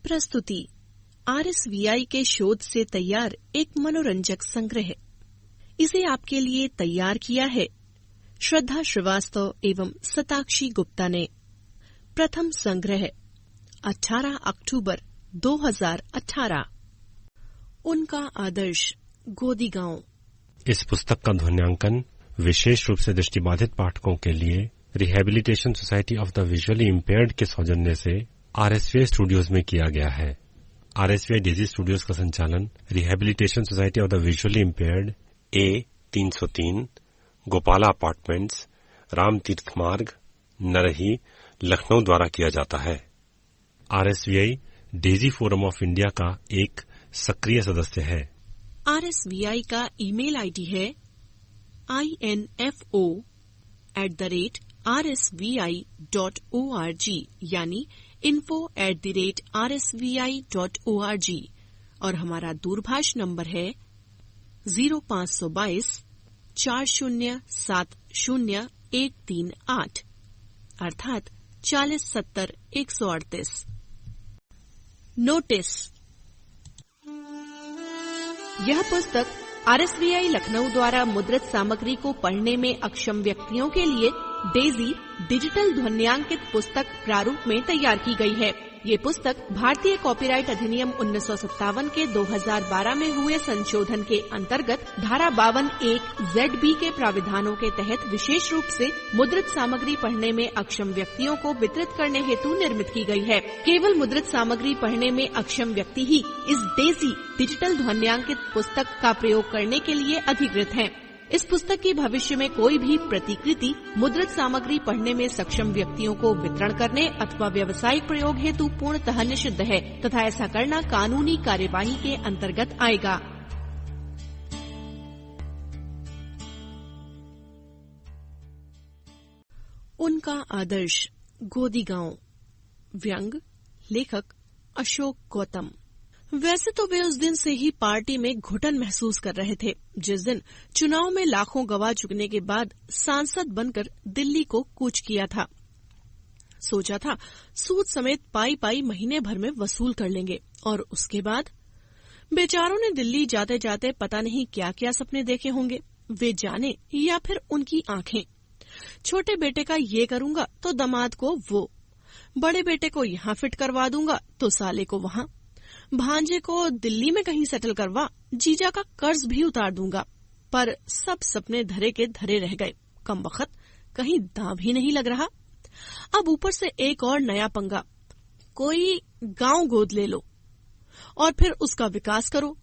प्रस्तुति RSVI के शोध से तैयार एक मनोरंजक संग्रह। इसे आपके लिए तैयार किया है श्रद्धा श्रीवास्तव एवं सताक्षी गुप्ता ने। प्रथम संग्रह 18 अक्टूबर 2018। उनका आदर्श गोदी गांव। इस पुस्तक का ध्वन्यांकन विशेष रूप से दृष्टिबाधित पाठकों के लिए rehabilitation society of the visually impaired के सौजन्य से RSVI स्टूडियोज में किया गया है। RSVI डेजी स्टूडियोज का संचालन rehabilitation society of the visually impaired A303 Gopala apartments, Ram तीर्थ मार्ग, नरही, लखनऊ द्वारा किया जाता है। RSVI Daisy forum of India का एक सक्रिय सदस्य है। RSVI का ईमेल आईडी है info@rsvi.org यानी info@rsvi.org और हमारा दूरभाष नंबर है 0522 4070 अर्थात 4070 138। नोटिस। यह पुस्तक RSVI लखनऊ द्वारा मुद्रित सामग्री को पढ़ने में अक्षम व्यक्तियों के लिए डेजी डिजिटल ध्वन्यांकित पुस्तक प्रारूप में तैयार की गई है। ये पुस्तक भारतीय कॉपीराइट अधिनियम 1957 के 2012 में हुए संशोधन के अंतर्गत धारा 52(1) ZB के प्राविधानों के तहत विशेष रूप से मुद्रित सामग्री पढ़ने में अक्षम व्यक्तियों को वितरित करने हेतु निर्मित की गई है। केवल मुद्रित सामग्री पढ़ने में अक्षम व्यक्ति ही इस डेजी डिजिटल ध्वन्यांकित पुस्तक का प्रयोग करने के लिए अधिकृत हैं। इस पुस्तक की भविष्य में कोई भी प्रतिकृति मुद्रित सामग्री पढ़ने में सक्षम व्यक्तियों को वितरण करने अथवा व्यावसायिक प्रयोग हेतु पूर्णतः निषिद्ध है तथा ऐसा करना कानूनी कार्यवाही के अंतर्गत आएगा। उनका आदर्श गोदी गांव। व्यंग। लेखक अशोक गौतम। वैसे तो वे उस दिन से ही पार्टी में घुटन महसूस कर रहे थे जिस दिन चुनाव में लाखों गवा चुकने के बाद सांसद बनकर दिल्ली को कूच किया था। सोचा था सूद समेत पाई पाई महीने भर में वसूल कर लेंगे और उसके बाद बेचारों ने दिल्ली जाते जाते पता नहीं क्या क्या सपने देखे होंगे, वे जाने या फिर उनकी आंखें। छोटे बेटे का ये करूंगा तो दामाद को वो, बड़े बेटे को यहाँ फिट करवा दूंगा तो साले को वहाँ, भांजे को दिल्ली में कहीं सेटल करवा, जीजा का कर्ज भी उतार दूंगा। पर सब सपने धरे के धरे रह गए। कमबख्त कहीं दांव भी नहीं लग रहा। अब ऊपर से एक और नया पंगा, कोई गांव गोद ले लो और फिर उसका विकास करो।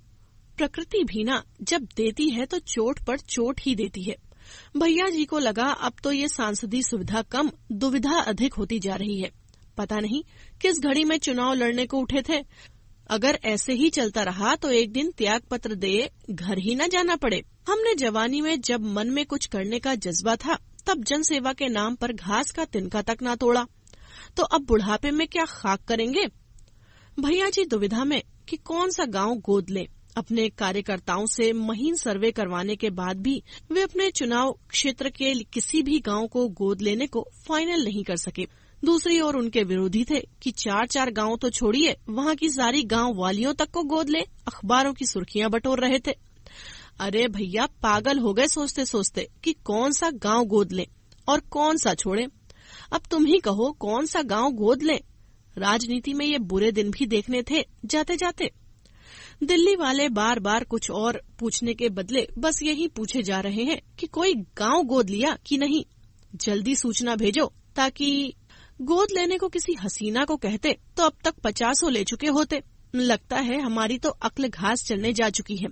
प्रकृति भी ना जब देती है तो चोट पर चोट ही देती है। भैया जी को लगा अब तो ये सांसदी सुविधा कम, दुविधा अधिक होती जा रही है। पता नहीं किस घड़ी में चुनाव लड़ने को उठे थे। अगर ऐसे ही चलता रहा तो एक दिन त्याग पत्र दे घर ही न जाना पड़े। हमने जवानी में जब मन में कुछ करने का जज्बा था तब जनसेवा के नाम पर घास का तिनका तक न तोड़ा, तो अब बुढ़ापे में क्या खाक करेंगे। भैया जी दुविधा में कि कौन सा गांव गोद लें। अपने कार्यकर्ताओं से महीन सर्वे करवाने के बाद भी वे अपने चुनाव क्षेत्र के किसी भी गांव को गोद लेने को फाइनल नहीं कर सके। दूसरी ओर उनके विरोधी थे कि 4-4 गांव तो छोड़िए, वहाँ की सारी गांव वालियों तक को गोद ले। अखबारों की सुर्खियां बटोर रहे थे। अरे भैया पागल हो गए सोचते सोचते कि कौन सा गांव गोद लें और कौन सा छोड़ें। अब तुम ही कहो कौन सा गांव गोद लें। राजनीति में ये बुरे दिन भी देखने थे जाते जाते। दिल्ली वाले बार बार कुछ और पूछने के बदले बस यही पूछे जा रहे हैं कि कोई गांव गोद लिया कि नहीं। जल्दी सूचना भेजो ताकि गोद लेने को किसी हसीना को कहते तो अब तक 50 ले चुके होते। लगता है हमारी तो अक्ल घास चलने जा चुकी है।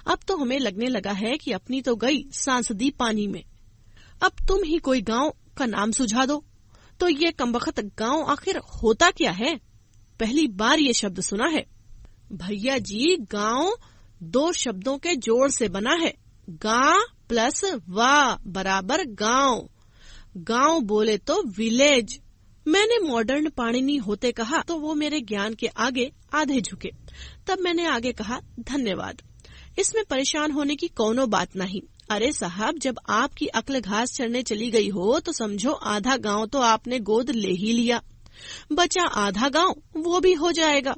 अब तो हमें लगने लगा है कि अपनी तो गई सांसदी पानी में। अब तुम ही कोई गांव का नाम सुझा दो। तो ये कमबख्त गांव आखिर होता क्या है? पहली बार ये शब्द सुना है। भैया जी गांव 2 शब्दों के जोड़ से बना है। गा प्लस वा बराबर गांव। गांव बोले तो विलेज। मैंने मॉडर्न पाणिनी होते कहा तो वो मेरे ज्ञान के आगे आधे झुके। तब मैंने आगे कहा धन्यवाद, इसमें परेशान होने की कोनो बात नहीं। अरे साहब जब आपकी अक्ल घास चढ़ने चली गई हो तो समझो आधा गांव तो आपने गोद ले ही लिया, बचा आधा गांव वो भी हो जाएगा।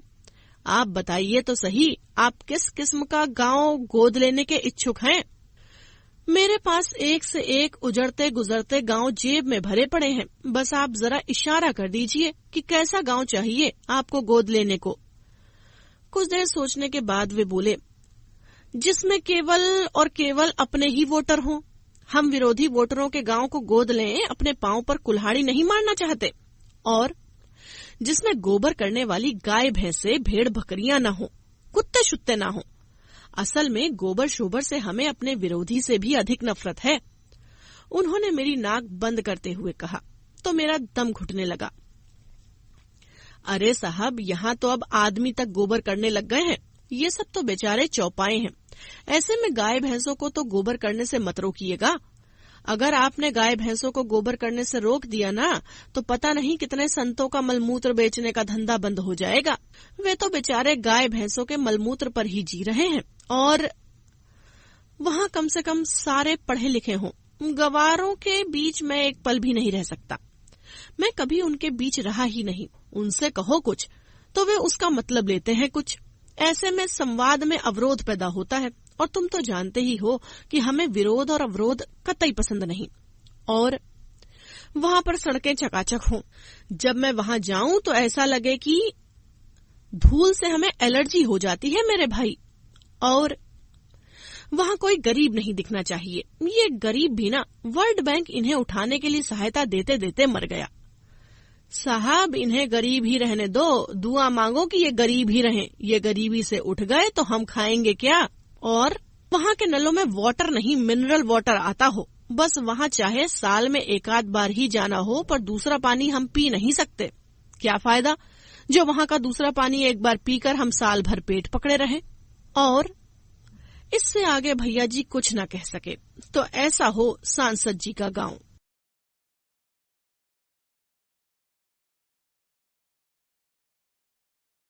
आप बताइए तो सही, आप किस किस्म का गांव गोद लेने के इच्छुक हैं? मेरे पास एक से एक उजड़ते गुजरते गांव जेब में भरे पड़े हैं। बस आप जरा इशारा कर दीजिए कि कैसा गांव चाहिए आपको गोद लेने को। कुछ देर सोचने के बाद वे बोले, जिसमें केवल और केवल अपने ही वोटर हों। हम विरोधी वोटरों के गांव को गोद लें, अपने पांव पर कुल्हाड़ी नहीं मारना चाहते। और जिसमें गोबर करने वाली गाय भैंसे भेड़ बकरियां न हो, कुत्ते शुत्ते न हो। असल में गोबर शोबर से हमें अपने विरोधी से भी अधिक नफरत है। उन्होंने मेरी नाक बंद करते हुए कहा तो मेरा दम घुटने लगा। अरे साहब, यहाँ तो अब आदमी तक गोबर करने लग गए हैं। ये सब तो बेचारे चौपाए हैं। ऐसे में गाय भैंसों को तो गोबर करने से मत रोकिएगा। अगर आपने गाय भैंसों को गोबर करने से रोक दिया ना, तो पता नहीं कितने संतों का मलमूत्र बेचने का धंधा बंद हो जाएगा। वे तो बेचारे गाय भैंसों के मलमूत्र पर ही जी रहे हैं। और वहाँ कम से कम सारे पढ़े लिखे हों। गवारों के बीच में एक पल भी नहीं रह सकता। मैं कभी उनके बीच रहा ही नहीं। उनसे कहो कुछ तो वे उसका मतलब लेते हैं कुछ। ऐसे में संवाद में अवरोध पैदा होता है। और तुम तो जानते ही हो कि हमें विरोध और अवरोध कतई पसंद नहीं। और वहाँ पर सड़कें चकाचक हों। जब मैं वहाँ जाऊं तो ऐसा लगे कि धूल से हमें एलर्जी हो जाती है मेरे भाई। और वहाँ कोई गरीब नहीं दिखना चाहिए। ये गरीब भी ना, वर्ल्ड बैंक इन्हें उठाने के लिए सहायता देते देते मर गया। साहब, इन्हें गरीब ही रहने दो। दुआ मांगो कि ये गरीब ही रहें। ये गरीबी से उठ गए तो हम खाएंगे क्या? और वहाँ के नलों में वाटर नहीं, मिनरल वाटर आता हो। बस वहाँ चाहे साल में एक आध बार ही जाना हो, पर दूसरा पानी हम पी नहीं सकते। क्या फायदा जो वहाँ का दूसरा पानी एक बार पीकर हम साल भर पेट पकड़े रहें। और इससे आगे भैया जी कुछ न कह सके। तो ऐसा हो सांसद जी का गांव।